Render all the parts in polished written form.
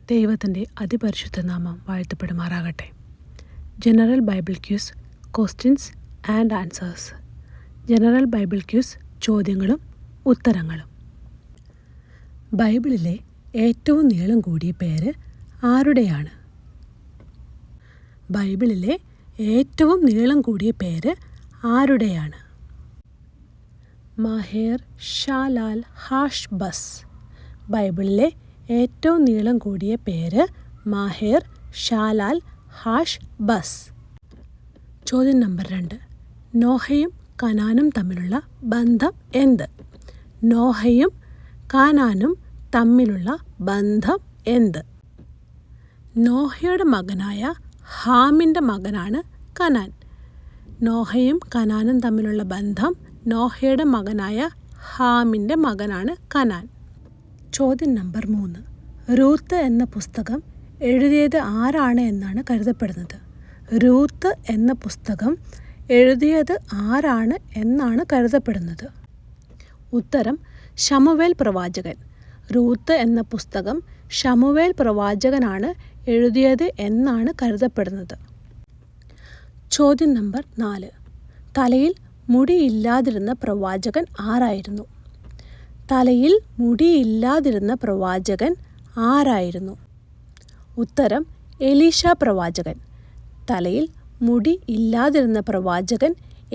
ദൈവത്തിൻ്റെ അതിപരിശുദ്ധ നാമം വാഴ്ത്തപ്പെടുമാറാകട്ടെ. General Bible quiz questions and answers. General Bible quiz ചോദ്യങ്ങളും ഉത്തരങ്ങളും. ബൈബിളിലെ ഏറ്റവും നീളം കൂടിയ പേര് ആരുടെയാണ്? ബൈബിളിലെ ഏറ്റവും നീളം കൂടിയ പേര് ആരുടെയാണ്? മഹേർ ഷാലാൽ ഹാഷ് ബസ്. ബൈബിളിലെ ഏറ്റവും നീളം കൂടിയ പേര് മഹേർ ഷാലാൽ ഹാഷ് ബസ്. ചോദ്യം നമ്പർ 2. നോഹയും കനാനും തമ്മിലുള്ള ബന്ധം എന്ത്? നോഹയും കാനാനും തമ്മിലുള്ള ബന്ധം എന്ത്? നോഹയുടെ മകനായ ഹാമിൻ്റെ മകനാണ് കനാൻ. നോഹയും കനാനും തമ്മിലുള്ള ബന്ധം നോഹയുടെ മകനായ ഹാമിൻ്റെ മകനാണ് കനാൻ. ചോദ്യം നമ്പർ 3. റൂത്ത് എന്ന പുസ്തകം എഴുതിയത് ആരാണ് എന്നാണ് കരുതപ്പെടുന്നത്? റൂത്ത് എന്ന പുസ്തകം എഴുതിയത് ആരാണ് എന്നാണ് കരുതപ്പെടുന്നത്? ഉത്തരം ശമൂവേൽ പ്രവാചകൻ. റൂത്ത് എന്ന പുസ്തകം ശമൂവേൽ പ്രവാചകനാണ് എഴുതിയത് എന്നാണ് കരുതപ്പെടുന്നത്. ചോദ്യം നമ്പർ 4. തലയിൽ മുടിയില്ലാതിരുന്ന പ്രവാചകൻ ആരായിരുന്നു? തലയിൽ മുടിയില്ലാതിരുന്ന പ്രവാചകൻ ആരായിരുന്നു? ഉത്തരം എലീശ പ്രവാചകൻ. തലയിൽ മുടി ഇല്ലാതിരുന്ന പ്രവാചകൻ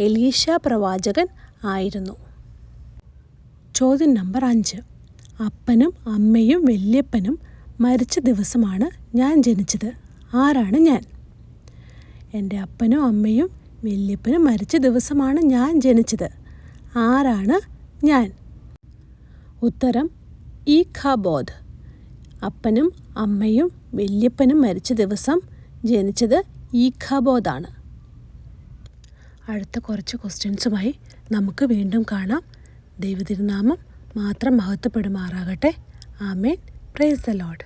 എലീശ പ്രവാചകൻ ആയിരുന്നു. ചോദ്യം നമ്പർ 5. അപ്പനും അമ്മയും വല്യപ്പനും മരിച്ച ദിവസമാണ് ഞാൻ ജനിച്ചത്. ആരാണ് ഞാൻ? എൻ്റെ അപ്പനും അമ്മയും വല്യപ്പനും മരിച്ച ദിവസമാണ് ഞാൻ ജനിച്ചത്. ആരാണ് ഞാൻ? ഉത്തരം ഈഖാബോദ്. അപ്പനും അമ്മയും വല്യപ്പനും മരിച്ച ദിവസം ജനിച്ചത് ഈഖാബോദാണ്. അടുത്ത കുറച്ച് ക്വസ്റ്റ്യൻസുമായി നമുക്ക് വീണ്ടും കാണാം. ദൈവതിരുനാമം മാത്രം മഹത്വപ്പെടുമാറാകട്ടെ. ആമേൻ. Praise the Lord.